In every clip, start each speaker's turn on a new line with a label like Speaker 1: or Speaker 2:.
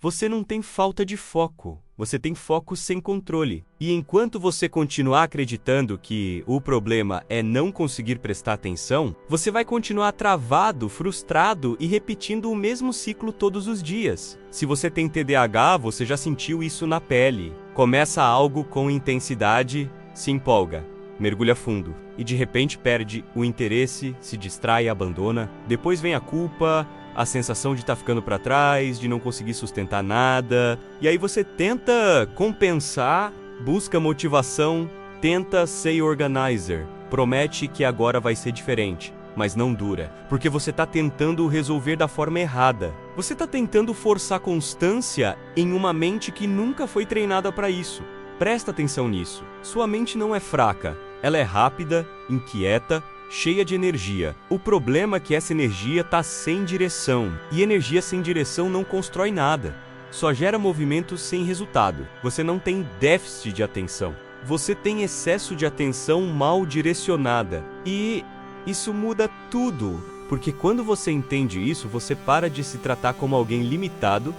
Speaker 1: Você não tem falta de foco, você tem foco sem controle. E enquanto você continuar acreditando que o problema é não conseguir prestar atenção, você vai continuar travado, frustrado e repetindo o mesmo ciclo todos os dias. Se você tem TDAH, você já sentiu isso na pele. Começa algo com intensidade, se empolga, mergulha fundo e de repente perde o interesse, se distrai e abandona. Depois vem a culpa, a sensação de estar ficando para trás, de não conseguir sustentar nada. E aí você tenta compensar, busca motivação, tenta ser organizer, promete que agora vai ser diferente, mas não dura, porque você está tentando resolver da forma errada. Você está tentando forçar constância em uma mente que nunca foi treinada para isso. Presta atenção nisso. Sua mente não é fraca, ela é rápida, inquieta, cheia de energia. O problema é que essa energia está sem direção. E energia sem direção não constrói nada. Só gera movimentos sem resultado. Você não tem déficit de atenção. Você tem excesso de atenção mal direcionada. E isso muda tudo. Porque quando você entende isso, você para de se tratar como alguém limitado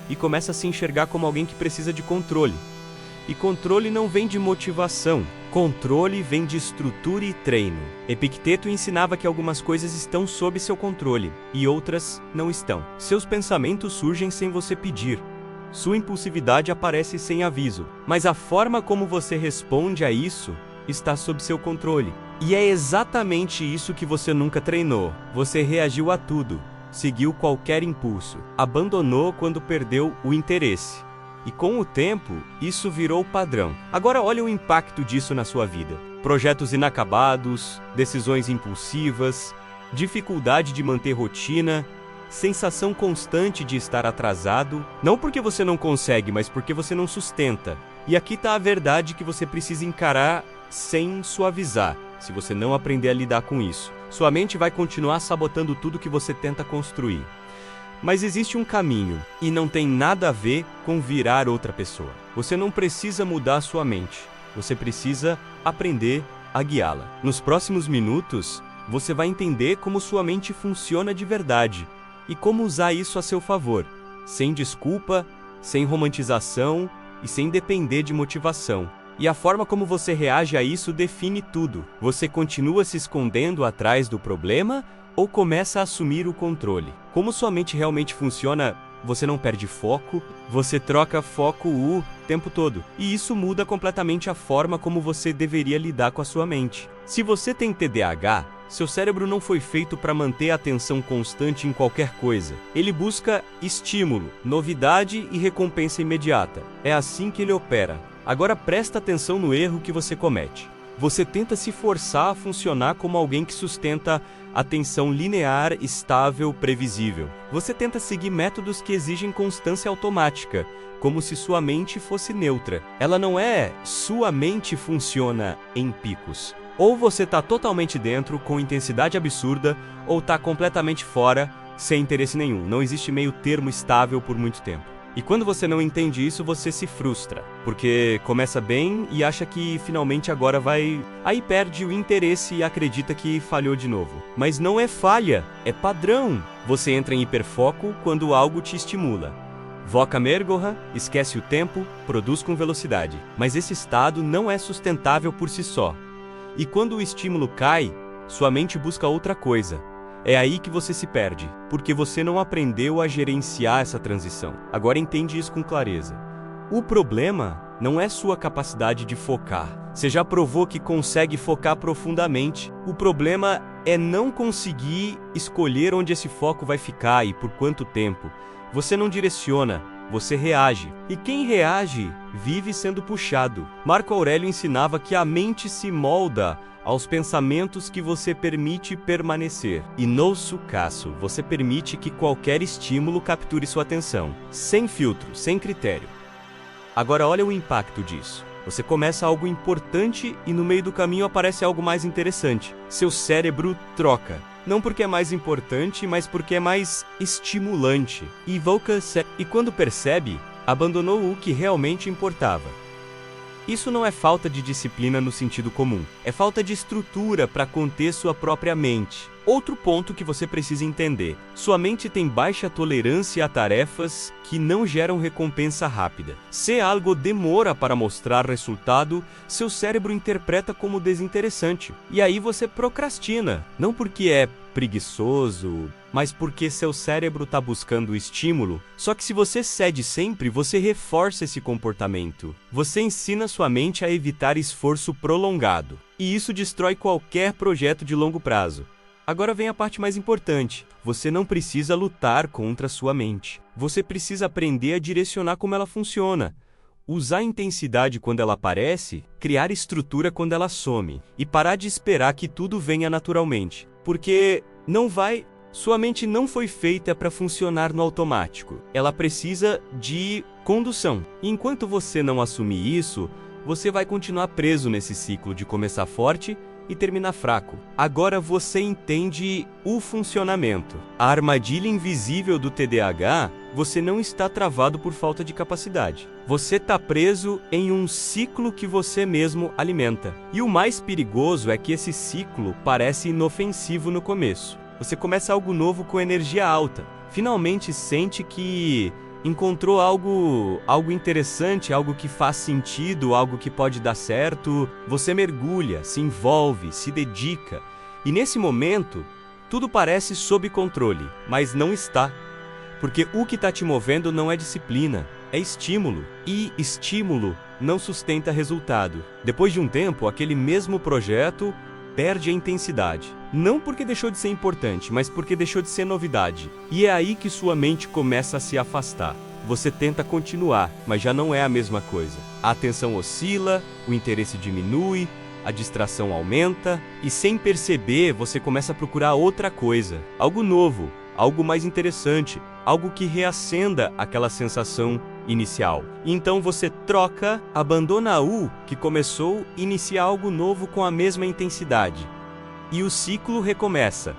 Speaker 1: e começa a se enxergar como alguém que precisa de controle. E controle não vem de motivação. Controle vem de estrutura e treino. Epicteto ensinava que algumas coisas estão sob seu controle e outras não estão. Seus pensamentos surgem sem você pedir. Sua impulsividade aparece sem aviso. Mas a forma como você responde a isso está sob seu controle. E é exatamente isso que você nunca treinou. Você reagiu a tudo, seguiu qualquer impulso, abandonou quando perdeu o interesse. E com o tempo, isso virou padrão. Agora olha o impacto disso na sua vida. Projetos inacabados, decisões impulsivas, dificuldade de manter rotina, sensação constante de estar atrasado. Não porque você não consegue, mas porque você não sustenta. E aqui está a verdade que você precisa encarar sem suavizar, se você não aprender a lidar com isso. Sua mente vai continuar sabotando tudo que você tenta construir. Mas existe um caminho, e não tem nada a ver com virar outra pessoa. Você não precisa mudar sua mente, você precisa aprender a guiá-la. Nos próximos minutos, você vai entender como sua mente funciona de verdade e como usar isso a seu favor, sem desculpa, sem romantização e sem depender de motivação. E a forma como você reage a isso define tudo. Você continua se escondendo atrás do problema ou começa a assumir o controle? Como sua mente realmente funciona, você não perde foco, você troca foco o tempo todo. E isso muda completamente a forma como você deveria lidar com a sua mente. Se você tem TDAH, seu cérebro não foi feito para manter a atenção constante em qualquer coisa. Ele busca estímulo, novidade e recompensa imediata. É assim que ele opera. Agora presta atenção no erro que você comete. Você tenta se forçar a funcionar como alguém que sustenta atenção linear, estável, previsível. Você tenta seguir métodos que exigem constância automática, como se sua mente fosse neutra. Ela não é sua mente funciona em picos. Ou você está totalmente dentro, com intensidade absurda, ou está completamente fora, sem interesse nenhum. Não existe meio termo estável por muito tempo. E quando você não entende isso, você se frustra, porque começa bem e acha que finalmente agora vai... Aí perde o interesse e acredita que falhou de novo. Mas não é falha, é padrão. Você entra em hiperfoco quando algo te estimula. Voca mergorra, esquece o tempo, produz com velocidade. Mas esse estado não é sustentável por si só. E quando o estímulo cai, sua mente busca outra coisa. É aí que você se perde, porque você não aprendeu a gerenciar essa transição. Agora entende isso com clareza. O problema não é sua capacidade de focar. Você já provou que consegue focar profundamente. O problema é não conseguir escolher onde esse foco vai ficar e por quanto tempo. Você não direciona, você reage. E quem reage, vive sendo puxado. Marco Aurélio ensinava que a mente se molda aos pensamentos que você permite permanecer. E no sucasso, você permite que qualquer estímulo capture sua atenção, sem filtro, sem critério. Agora olha o impacto disso. Você começa algo importante e no meio do caminho aparece algo mais interessante. Seu cérebro troca. Não porque é mais importante, mas porque é mais estimulante. E quando percebe, abandonou o que realmente importava. Isso não é falta de disciplina no sentido comum. É falta de estrutura para conter sua própria mente. Outro ponto que você precisa entender: sua mente tem baixa tolerância a tarefas que não geram recompensa rápida. Se algo demora para mostrar resultado, seu cérebro interpreta como desinteressante. E aí você procrastina, não porque é preguiçoso, mas porque seu cérebro está buscando estímulo. Só que se você cede sempre, você reforça esse comportamento. Você ensina sua mente a evitar esforço prolongado. E isso destrói qualquer projeto de longo prazo. Agora vem a parte mais importante. Você não precisa lutar contra sua mente. Você precisa aprender a direcionar como ela funciona. Usar intensidade quando ela aparece, criar estrutura quando ela some. E parar de esperar que tudo venha naturalmente. Porque não vai. Sua mente não foi feita para funcionar no automático. Ela precisa de condução. E enquanto você não assumir isso, você vai continuar preso nesse ciclo de começar forte e terminar fraco. Agora você entende o funcionamento. A armadilha invisível do TDAH, você não está travado por falta de capacidade. Você está preso em um ciclo que você mesmo alimenta. E o mais perigoso é que esse ciclo parece inofensivo no começo. Você começa algo novo com energia alta. Finalmente sente que encontrou algo interessante, algo que faz sentido, algo que pode dar certo. Você mergulha, se envolve, se dedica. E nesse momento, tudo parece sob controle, mas não está. Porque o que está te movendo não é disciplina, é estímulo. E estímulo não sustenta resultado. Depois de um tempo, aquele mesmo projeto perde a intensidade. Não porque deixou de ser importante, mas porque deixou de ser novidade. E é aí que sua mente começa a se afastar. Você tenta continuar, mas já não é a mesma coisa. A atenção oscila, o interesse diminui, a distração aumenta, e sem perceber, você começa a procurar outra coisa. Algo novo, algo mais interessante, algo que reacenda aquela sensação inicial. Então você troca, abandona o que começou e inicia algo novo com a mesma intensidade. E o ciclo recomeça.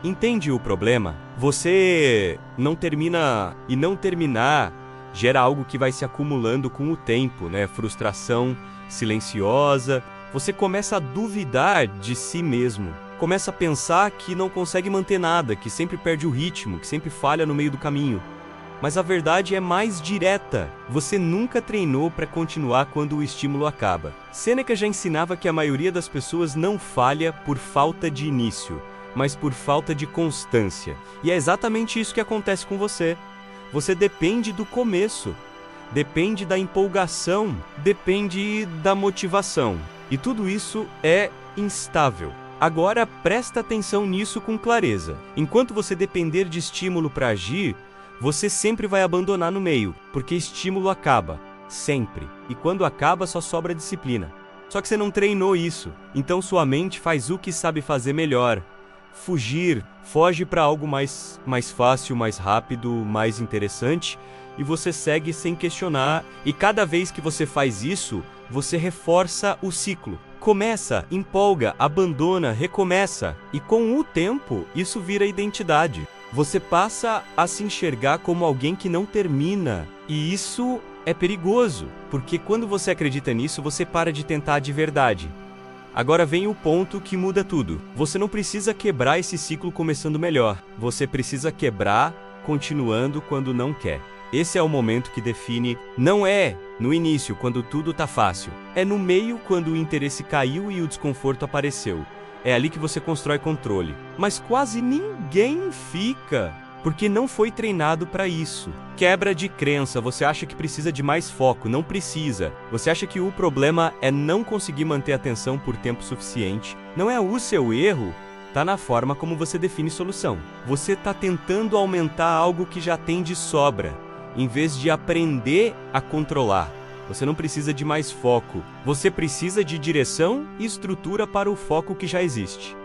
Speaker 1: Entende o problema? Você não termina, e não terminar gera algo que vai se acumulando com o tempo, né? Frustração silenciosa. Você começa a duvidar de si mesmo. Começa a pensar que não consegue manter nada, que sempre perde o ritmo, que sempre falha no meio do caminho. Mas a verdade é mais direta. Você nunca treinou para continuar quando o estímulo acaba. Sêneca já ensinava que a maioria das pessoas não falha por falta de início, mas por falta de constância. E é exatamente isso que acontece com você. Você depende do começo, depende da empolgação, depende da motivação. E tudo isso é instável. Agora presta atenção nisso com clareza. Enquanto você depender de estímulo para agir, você sempre vai abandonar no meio, porque estímulo acaba, sempre. E quando acaba, só sobra disciplina. Só que você não treinou isso, então sua mente faz o que sabe fazer melhor. Fugir, foge para algo mais fácil, mais rápido, mais interessante, e você segue sem questionar, e cada vez que você faz isso, você reforça o ciclo. Começa, empolga, abandona, recomeça, e com o tempo, isso vira identidade. Você passa a se enxergar como alguém que não termina. E isso é perigoso, porque quando você acredita nisso, você para de tentar de verdade. Agora vem o ponto que muda tudo. Você não precisa quebrar esse ciclo começando melhor. Você precisa quebrar continuando quando não quer. Esse é o momento que define. Não é no início, quando tudo tá fácil. É no meio, quando o interesse caiu e o desconforto apareceu. É ali que você constrói controle. Mas quase ninguém fica, porque não foi treinado para isso. Quebra de crença. Você acha que precisa de mais foco. Não precisa. Você acha que o problema é não conseguir manter a atenção por tempo suficiente. Não é o seu erro. Tá na forma como você define solução. Você tá tentando aumentar algo que já tem de sobra, em vez de aprender a controlar. Você não precisa de mais foco. Você precisa de direção e estrutura para o foco que já existe.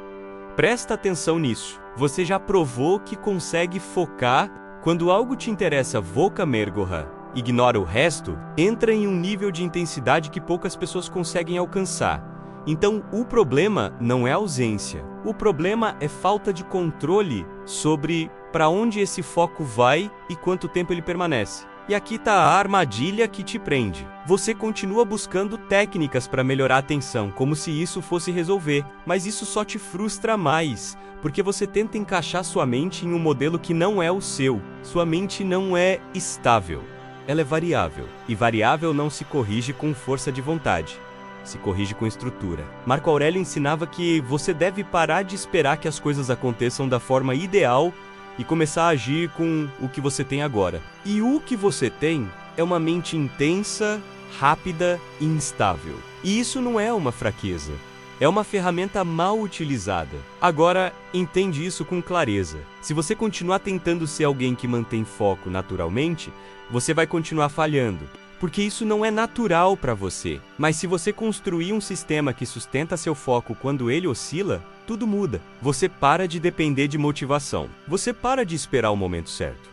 Speaker 1: Presta atenção nisso. Você já provou que consegue focar. Quando algo te interessa voca-mergorra, ignora o resto, entra em um nível de intensidade que poucas pessoas conseguem alcançar. Então, o problema não é ausência. O problema é falta de controle sobre para onde esse foco vai e quanto tempo ele permanece. E aqui está a armadilha que te prende. Você continua buscando técnicas para melhorar a atenção, como se isso fosse resolver, mas isso só te frustra mais, porque você tenta encaixar sua mente em um modelo que não é o seu. Sua mente não é estável, ela é variável, e variável não se corrige com força de vontade, se corrige com estrutura. Marco Aurélio ensinava que você deve parar de esperar que as coisas aconteçam da forma ideal e começar a agir com o que você tem agora. E o que você tem é uma mente intensa, rápida e instável. E isso não é uma fraqueza, é uma ferramenta mal utilizada. Agora, entende isso com clareza. Se você continuar tentando ser alguém que mantém foco naturalmente, você vai continuar falhando, porque isso não é natural para você. Mas se você construir um sistema que sustenta seu foco quando ele oscila, tudo muda. Você para de depender de motivação. Você para de esperar o momento certo.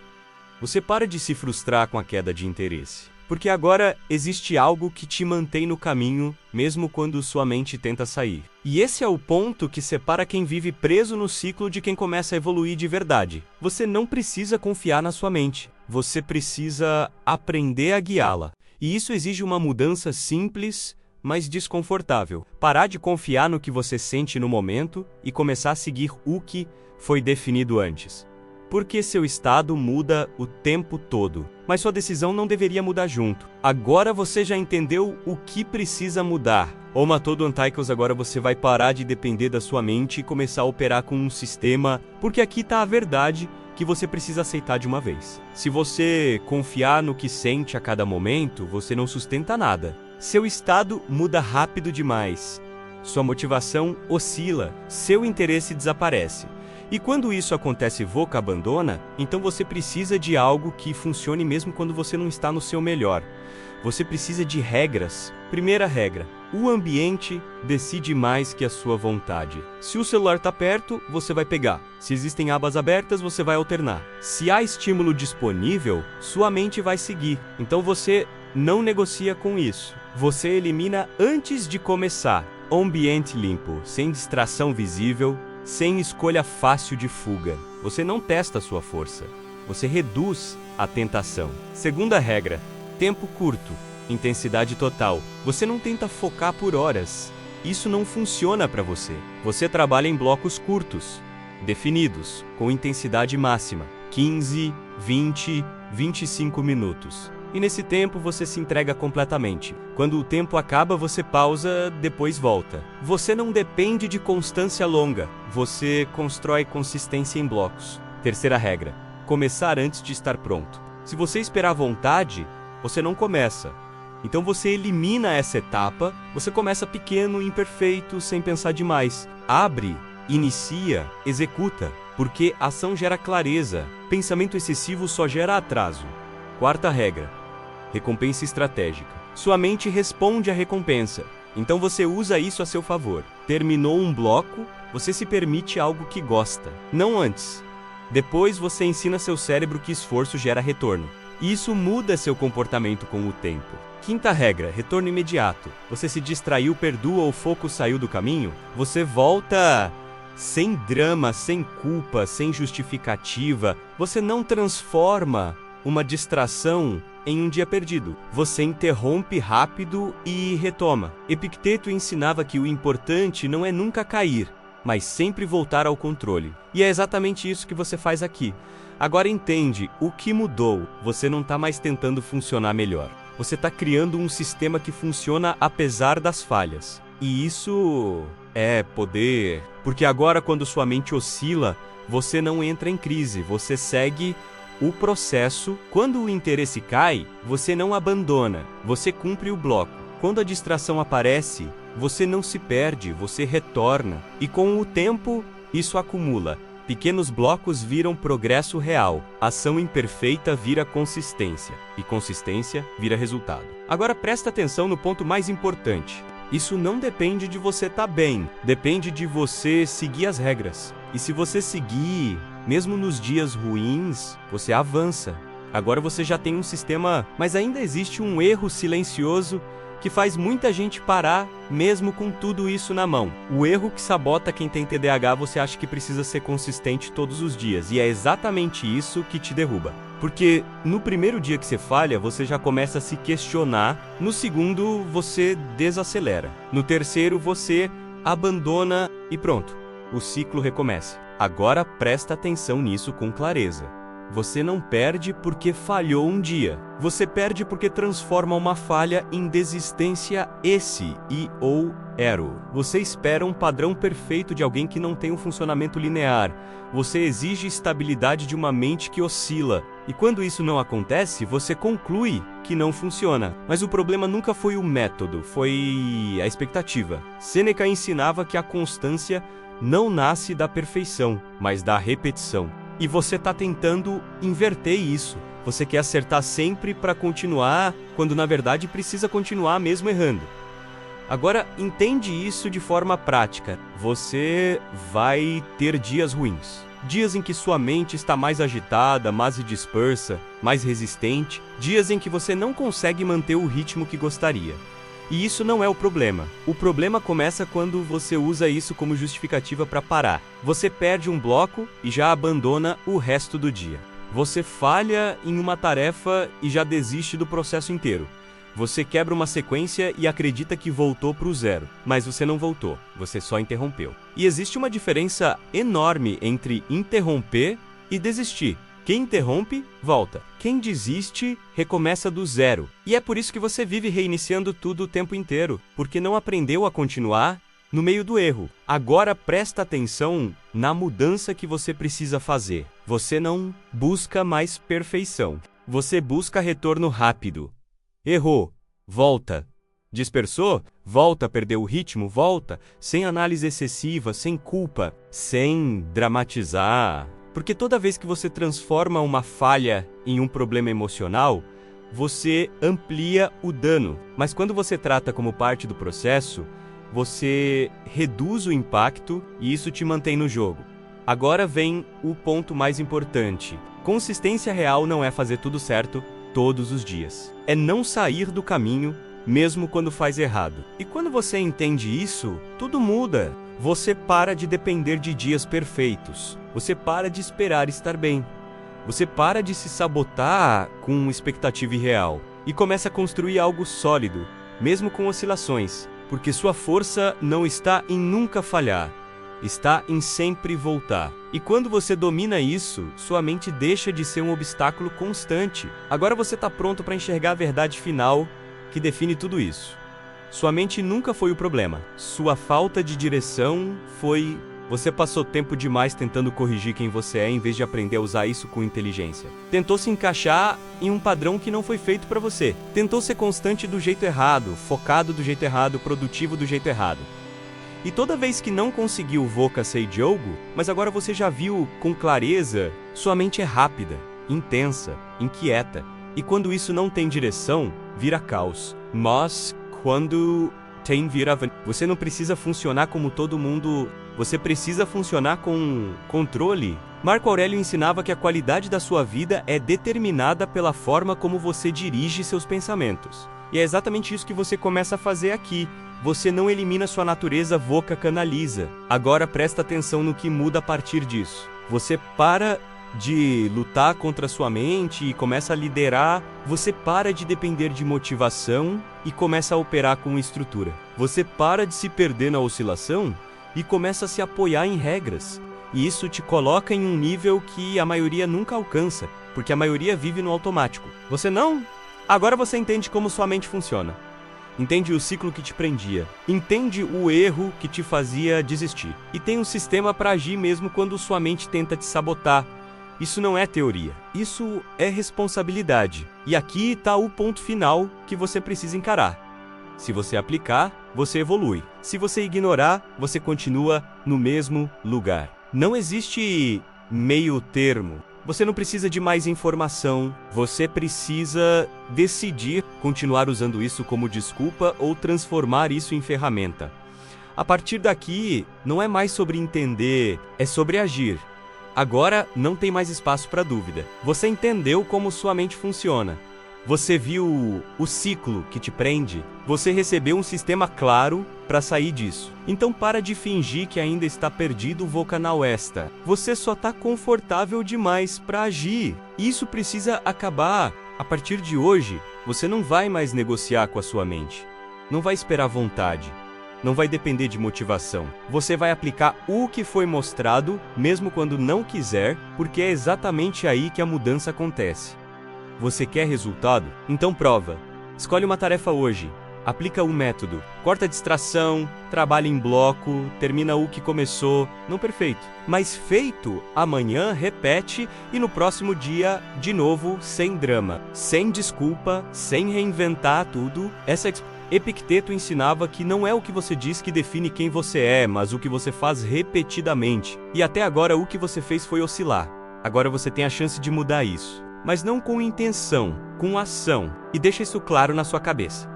Speaker 1: Você para de se frustrar com a queda de interesse. Porque agora existe algo que te mantém no caminho, mesmo quando sua mente tenta sair. E esse é o ponto que separa quem vive preso no ciclo de quem começa a evoluir de verdade. Você não precisa confiar na sua mente. Você precisa aprender a guiá-la. E isso exige uma mudança simples, mas desconfortável. Parar de confiar no que você sente no momento e começar a seguir o que foi definido antes. Porque seu estado muda o tempo todo, mas sua decisão não deveria mudar junto. Agora você já entendeu o que precisa mudar. Ô Matodo Antaikos, agora você vai parar de depender da sua mente e começar a operar com um sistema, porque aqui está a verdade que você precisa aceitar de uma vez. Se você confiar no que sente a cada momento, você não sustenta nada. Seu estado muda rápido demais. Sua motivação oscila, seu interesse desaparece. E quando isso acontece e Voca abandona, então você precisa de algo que funcione mesmo quando você não está no seu melhor. Você precisa de regras. Primeira regra: o ambiente decide mais que a sua vontade. Se o celular está perto, você vai pegar. Se existem abas abertas, você vai alternar. Se há estímulo disponível, sua mente vai seguir. Então você não negocia com isso. Você elimina antes de começar. Ambiente limpo, sem distração visível, sem escolha fácil de fuga. Você não testa a sua força. Você reduz a tentação. Segunda regra: tempo curto, intensidade total. Você não tenta focar por horas. Isso não funciona para você. Você trabalha em blocos curtos, definidos, com intensidade máxima. 15, 20, 25 minutos. E nesse tempo você se entrega completamente. Quando o tempo acaba, você pausa, depois volta. Você não depende de constância longa. Você constrói consistência em blocos. Terceira regra: começar antes de estar pronto. Se você esperar à vontade, você não começa. Então você elimina essa etapa, você começa pequeno, imperfeito, sem pensar demais. Abre, inicia, executa, porque ação gera clareza. Pensamento excessivo só gera atraso. Quarta regra: recompensa estratégica. Sua mente responde à recompensa, então você usa isso a seu favor. Terminou um bloco, você se permite algo que gosta, não antes. Depois você ensina seu cérebro que esforço gera retorno. Isso muda seu comportamento com o tempo. Quinta regra: retorno imediato. Você se distraiu, perdoa ou o foco saiu do caminho, você volta sem drama, sem culpa, sem justificativa. Você não transforma uma distração em um dia perdido. Você interrompe rápido e retoma. Epicteto ensinava que o importante não é nunca cair, mas sempre voltar ao controle. E é exatamente isso que você faz aqui. Agora entende o que mudou. Você não está mais tentando funcionar melhor. Você está criando um sistema que funciona apesar das falhas. E isso é poder. Porque agora, quando sua mente oscila, você não entra em crise, você segue o processo. Quando o interesse cai, você não abandona, você cumpre o bloco. Quando a distração aparece, você não se perde, você retorna. E com o tempo, isso acumula. Pequenos blocos viram progresso real. Ação imperfeita vira consistência. E consistência vira resultado. Agora presta atenção no ponto mais importante. Isso não depende de você estar bem. Depende de você seguir as regras. E se você seguir, mesmo nos dias ruins, você avança. Agora você já tem um sistema, mas ainda existe um erro silencioso que faz muita gente parar mesmo com tudo isso na mão. O erro que sabota quem tem TDAH, você acha que precisa ser consistente todos os dias, e é exatamente isso que te derruba. Porque no primeiro dia que você falha, você já começa a se questionar. No segundo, você desacelera. No terceiro, você abandona e pronto. O ciclo recomeça. Agora presta atenção nisso com clareza. Você não perde porque falhou um dia. Você perde porque transforma uma falha em desistência ou erro. Você espera um padrão perfeito de alguém que não tem um funcionamento linear. Você exige estabilidade de uma mente que oscila. E quando isso não acontece, você conclui que não funciona. Mas o problema nunca foi o método, foi a expectativa. Sêneca ensinava que a constância não nasce da perfeição, mas da repetição. E você está tentando inverter isso. Você quer acertar sempre para continuar, quando na verdade precisa continuar mesmo errando. Agora, entende isso de forma prática. Você vai ter dias ruins. Dias em que sua mente está mais agitada, mais dispersa, mais resistente. Dias em que você não consegue manter o ritmo que gostaria. E isso não é o problema. O problema começa quando você usa isso como justificativa para parar. Você perde um bloco e já abandona o resto do dia. Você falha em uma tarefa e já desiste do processo inteiro. Você quebra uma sequência e acredita que voltou para o zero. Mas você não voltou, você só interrompeu. E existe uma diferença enorme entre interromper e desistir. Quem interrompe, volta. Quem desiste, recomeça do zero. E é por isso que você vive reiniciando tudo o tempo inteiro, porque não aprendeu a continuar no meio do erro. Agora presta atenção na mudança que você precisa fazer. Você não busca mais perfeição. Você busca retorno rápido. Errou, volta. Dispersou? Volta, perdeu o ritmo? Volta. Sem análise excessiva, sem culpa, sem dramatizar. Porque toda vez que você transforma uma falha em um problema emocional, você amplia o dano. Mas quando você trata como parte do processo, você reduz o impacto e isso te mantém no jogo. Agora vem o ponto mais importante. Consistência real não é fazer tudo certo todos os dias. É não sair do caminho, mesmo quando faz errado. E quando você entende isso, tudo muda. Você para de depender de dias perfeitos. Você para de esperar estar bem. Você para de se sabotar com expectativa irreal e começa a construir algo sólido, mesmo com oscilações, porque sua força não está em nunca falhar, está em sempre voltar. E quando você domina isso, sua mente deixa de ser um obstáculo constante. Agora você está pronto para enxergar a verdade final que define tudo isso. Sua mente nunca foi o problema. Sua falta de direção foi... Você passou tempo demais tentando corrigir quem você é em vez de aprender a usar isso com inteligência. Tentou se encaixar em um padrão que não foi feito para você. Tentou ser constante do jeito errado, focado do jeito errado, produtivo do jeito errado. E toda vez que não conseguiu Voca Sei Diogo, mas agora você já viu com clareza, sua mente é rápida, intensa, inquieta. E quando isso não tem direção, vira caos. Mas quando tem você não precisa funcionar como todo mundo, você precisa funcionar com controle. Marco Aurélio ensinava que a qualidade da sua vida é determinada pela forma como você dirige seus pensamentos. E é exatamente isso que você começa a fazer aqui. Você não elimina sua natureza voca canaliza. Agora presta atenção no que muda a partir disso. Você para de lutar contra sua mente e começa a liderar, você para de depender de motivação e começa a operar com estrutura. Você para de se perder na oscilação e começa a se apoiar em regras. E isso te coloca em um nível que a maioria nunca alcança, porque a maioria vive no automático. Você não? Agora você entende como sua mente funciona. Entende o ciclo que te prendia. Entende o erro que te fazia desistir. E tem um sistema para agir mesmo quando sua mente tenta te sabotar. Isso não é teoria, isso é responsabilidade. E aqui está o ponto final que você precisa encarar. Se você aplicar, você evolui. Se você ignorar, você continua no mesmo lugar. Não existe meio termo. Você não precisa de mais informação. Você precisa decidir continuar usando isso como desculpa ou transformar isso em ferramenta. A partir daqui, não é mais sobre entender, é sobre agir. Agora não tem mais espaço para dúvida. Você entendeu como sua mente funciona. Você viu o ciclo que te prende? Você recebeu um sistema claro para sair disso. Então para de fingir que ainda está perdido boca na uesta. Você só está confortável demais para agir. Isso precisa acabar. A partir de hoje, você não vai mais negociar com a sua mente. Não vai esperar vontade. Não vai depender de motivação. Você vai aplicar o que foi mostrado, mesmo quando não quiser, porque é exatamente aí que a mudança acontece. Você quer resultado? Então prova. Escolhe uma tarefa hoje. Aplica um método. Corta a distração, trabalha em bloco, termina o que começou. Não perfeito, mas feito. Amanhã repete e no próximo dia, de novo, sem drama, sem desculpa, sem reinventar tudo. Epicteto ensinava que não é o que você diz que define quem você é, mas o que você faz repetidamente. E até agora o que você fez foi oscilar. Agora você tem a chance de mudar isso. Mas não com intenção, com ação. E deixa isso claro na sua cabeça.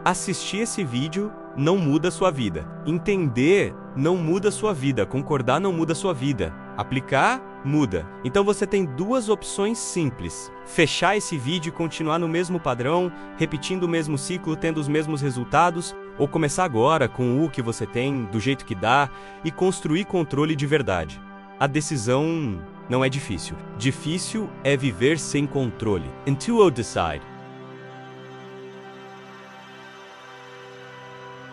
Speaker 1: Assistir esse vídeo não muda a sua vida. Entender não muda a sua vida. Concordar não muda a sua vida. Aplicar, muda. Então você tem duas opções simples. Fechar esse vídeo e continuar no mesmo padrão, repetindo o mesmo ciclo, tendo os mesmos resultados, ou começar agora com o que você tem, do jeito que dá, e construir controle de verdade. A decisão não é difícil. Difícil é viver sem controle. Until you decide.